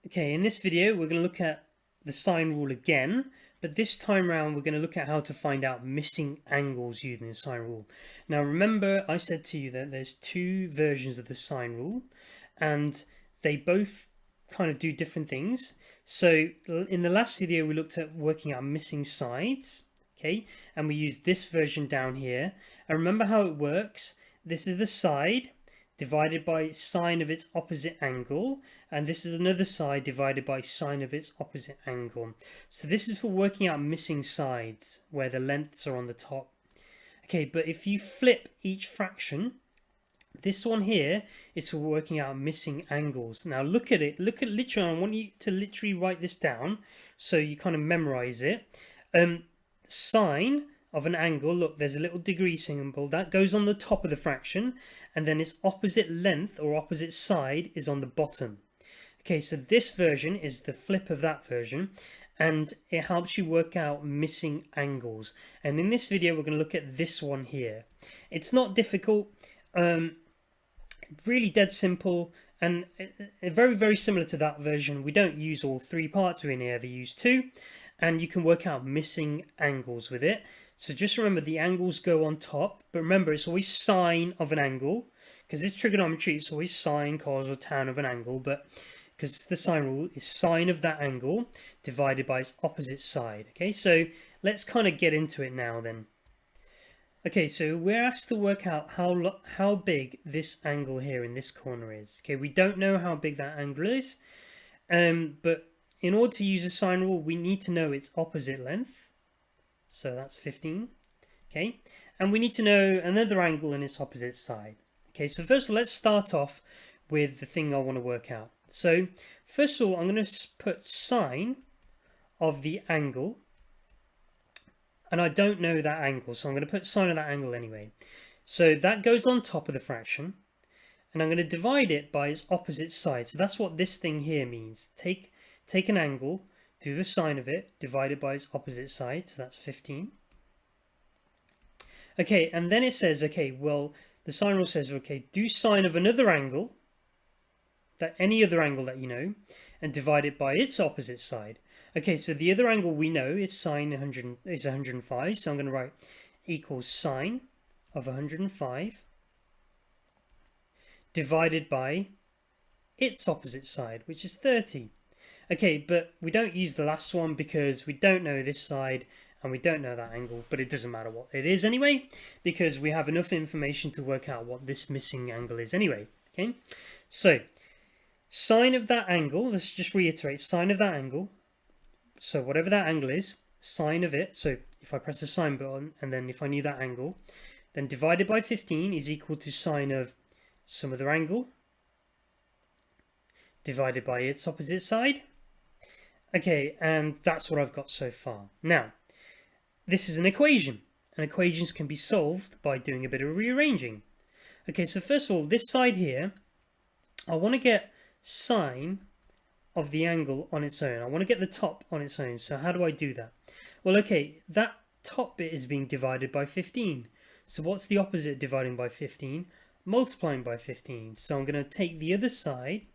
Okay, in this video we're going to look at the sine rule again, but this time around we're going to look at how to find out missing angles using the sine rule. Now remember I said to you that there's two versions of the sine rule and they both kind of do different things. So in the last video we looked at working out missing sides, okay, and we used this version down here. And remember how it works. This is the side divided by sine of its opposite angle, and this is another side divided by sine of its opposite angle. So this is for working out missing sides where the lengths are on the top. Okay, but if you flip each fraction, this one here is for working out missing angles. Now look at it, look at literally, I want you to literally write this down so you kind of memorize it. Sine of an angle, look, there's a little degree symbol that goes on the top of the fraction, and then its opposite length or opposite side is on the bottom. Okay, so this version is the flip of that version, and it helps you work out missing angles. And in this video we're going to look at this one here. It's not difficult, really dead simple, and very similar to that version. We don't use all three parts, we only ever use two, and you can work out missing angles with it. So just remember the angles go on top, but remember it's always sine of an angle, because it's trigonometry, it's always sine, cos or tan of an angle, but because the sine rule is sine of that angle divided by its opposite side. Okay, so let's kind of get into it now then. Okay, so we're asked to work out how big this angle here in this corner is. Okay, we don't know how big that angle is, but in order to use a sine rule, we need to know its opposite length. So that's 15. Okay, and we need to know another angle in its opposite side. Okay, so first of all, let's start off with the thing I want to work out. So first of all, I'm going to put sine of the angle, and I don't know that angle, so I'm going to put sine of that angle anyway. So that goes on top of the fraction, and I'm going to divide it by its opposite side. So that's what this thing here means. Take an angle, do the sine of it, divided by its opposite side, so that's 15. Okay, and then it says, okay, well, the sine rule says, okay, do sine of another angle, any other angle that you know, and divide it by its opposite side. Okay, so the other angle we know is sine 105, so I'm going to write equals sine of 105 divided by its opposite side, which is 30. Okay, but we don't use the last one because we don't know this side and we don't know that angle, but it doesn't matter what it is anyway, because we have enough information to work out what this missing angle is anyway. Okay, so sine of that angle, let's just reiterate, sine of that angle, so whatever that angle is, sine of it, so if I press the sine button and then if I knew that angle, then divided by 15 is equal to sine of some other angle divided by its opposite side. Okay, and that's what I've got so far. Now, this is an equation, and equations can be solved by doing a bit of rearranging. Okay, so first of all, this side here, I want to get sine of the angle on its own. I want to get the top on its own. So how do I do that? Well, okay, that top bit is being divided by 15. So what's the opposite of dividing by 15? Multiplying by 15. So I'm going to take the other side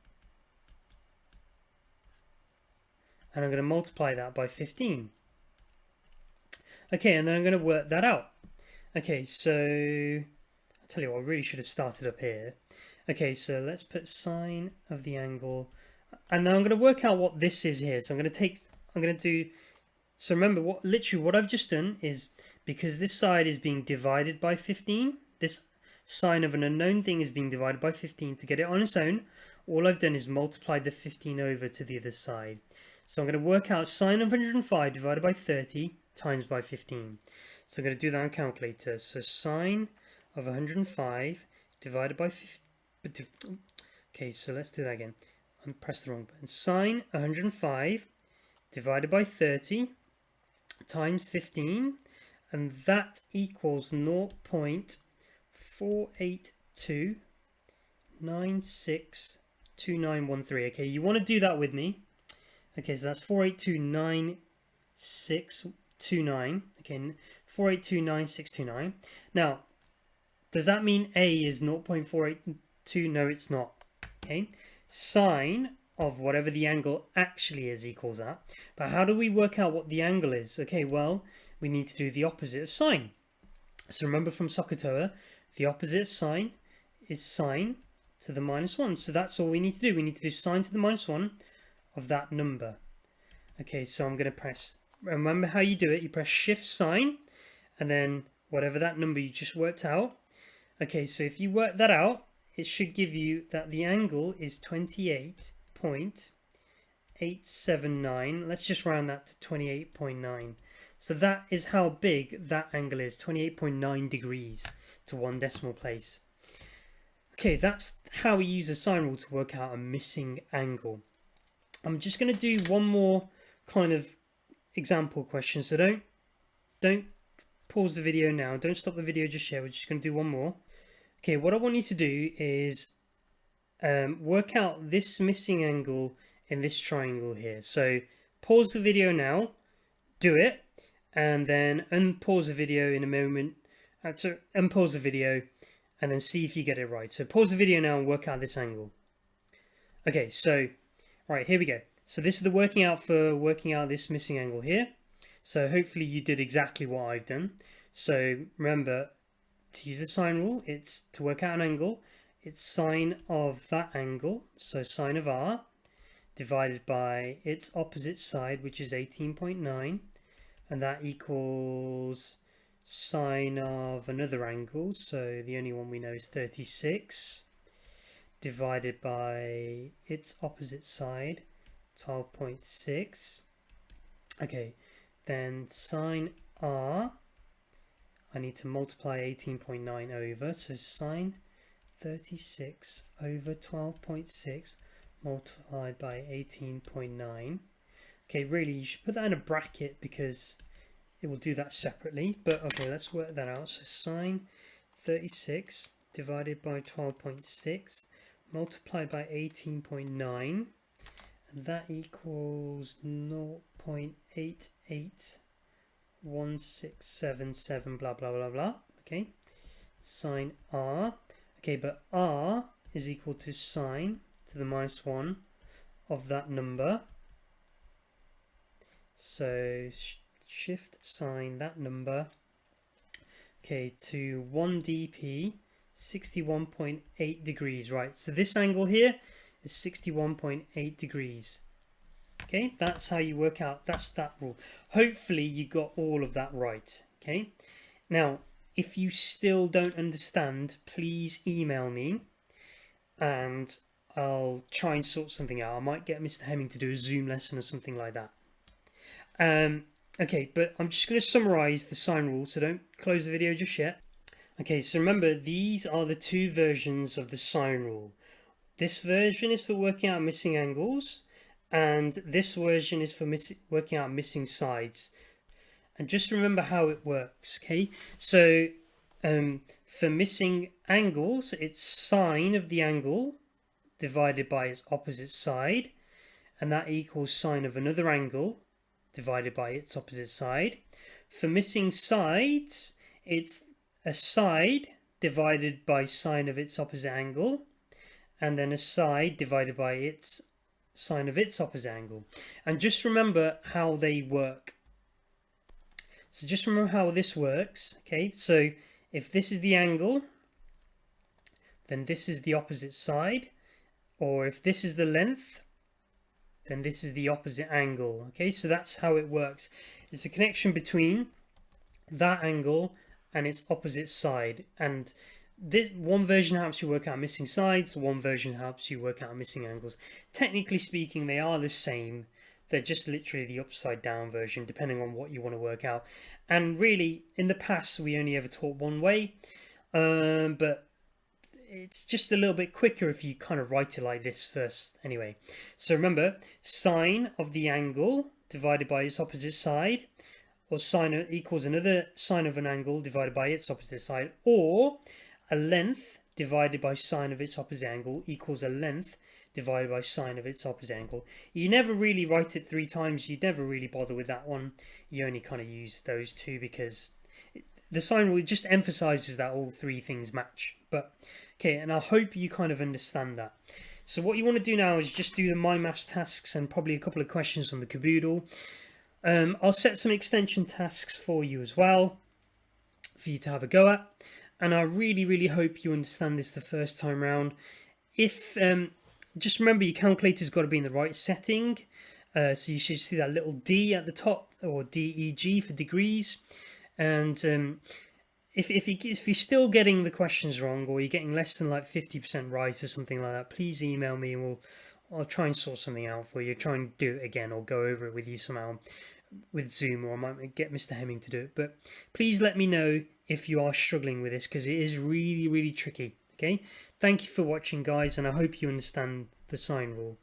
and I'm going to multiply that by 15. Okay, and then I'm going to work that out. Okay, so I'll tell you what, I really should have started up here. Okay, so let's put sine of the angle, and then I'm going to work out what this is here. So so remember what I've just done is, because this side is being divided by 15, this sine of an unknown thing is being divided by 15, to get it on its own, all I've done is multiplied the 15 over to the other side. So I'm going to work out sine of 105 divided by 30 times by 15. So I'm going to do that on a calculator. So sine of 105 divided by 15. Okay, so let's do that again. I pressed the wrong button. Sine 105 divided by 30 times 15, and that equals 0.482962913. Okay, you want to do that with me. Okay, so that's 4829629. Okay, 4829629. Now, does that mean A is 0.482? No, it's not. Okay, sine of whatever the angle actually is equals that. But how do we work out what the angle is? Okay, well, we need to do the opposite of sine. So remember from SOHCAHTOA, the opposite of sine is sine to the minus 1. So that's all we need to do. We need to do sine to the minus 1 of that number. Okay, so I'm going to press, remember how you do it, you press shift sine and then whatever that number you just worked out. Okay, so if you work that out, it should give you that the angle is 28.879. Let's just round that to 28.9. So that is how big that angle is, 28.9 degrees to 1 decimal place. Okay, that's how we use the sine rule to work out a missing angle. I'm just going to do one more kind of example question, so don't pause the video now, don't stop the video just yet, we're just going to do one more. Okay, what I want you to do is work out this missing angle in this triangle here. So pause the video now, do it, and then unpause the video in a moment. Unpause the video and then see if you get it right. So pause the video now and work out this angle. Okay, so right, here we go. So this is the working out this missing angle here. So hopefully you did exactly what I've done. So remember, to use the sine rule, it's to work out an angle, it's sine of that angle, so sine of r, divided by its opposite side, which is 18.9, and that equals sine of another angle, so the only one we know is 36, divided by its opposite side, 12.6. Okay, then sine r, I need to multiply 18.9 over, so sine 36 over 12.6 multiplied by 18.9. Okay, really, you should put that in a bracket because it will do that separately. But okay, let's work that out. So sine 36 divided by 12.6 multiplied by 18.9. And that equals 0.881677 blah blah blah blah. Okay, sine r. Okay, but r is equal to sine to the minus 1 of that number. So shift sine that number, okay, to 1 dp, 61.8 degrees, right? So this angle here is 61.8 degrees. Okay, that's how you work out, that's that rule. Hopefully you got all of that right. Okay, now if you still don't understand, please email me and I'll try and sort something out. I might get Mr. Hemming to do a Zoom lesson or something like that. Okay, but I'm just going to summarize the sine rule, so don't close the video just yet. Okay, so remember, these are the two versions of the sine rule. This version is for working out missing angles, and this version is for working out missing sides. And just remember how it works, okay? So for missing angles, it's sine of the angle divided by its opposite side, and that equals sine of another angle divided by its opposite side. For missing sides, it's a side divided by sine of its opposite angle, and then a side divided by its sine of its opposite angle. And just remember how they work. So just remember how this works, okay? So if this is the angle, then this is the opposite side, or if this is the length, then this is the opposite angle. Okay, so that's how it works. It's a connection between that angle and its opposite side. And this one version helps you work out missing sides, one version helps you work out missing angles. Technically speaking, they are the same. They're just literally the upside down version, depending on what you want to work out. And really, in the past, we only ever taught one way. But it's just a little bit quicker if you kind of write it like this first anyway. So remember, sine of the angle divided by its opposite side, or sine equals another sine of an angle divided by its opposite side, or a length divided by sine of its opposite angle equals a length divided by sine of its opposite angle. You never really write it 3 times, you never really bother with that one. You only kind of use those two because the sine rule just emphasizes that all 3 things match. But okay, and I hope you kind of understand that. So what you want to do now is just do the My Maths tasks and probably a couple of questions on the caboodle. I'll set some extension tasks for you as well, for you to have a go at. And I really hope you understand this the first time round. If just remember, your calculator's got to be in the right setting. So you should see that little D at the top, or DEG for degrees. And if you're still getting the questions wrong, or you're getting less than like 50% right or something like that, please email me and I'll try and sort something out for you. Try and do it again, or go over it with you somehow with Zoom, or I might get Mr. Hemming to do it. But please let me know if you are struggling with this, because it is really tricky. Okay, thank you for watching, guys, and I hope you understand the sine rule.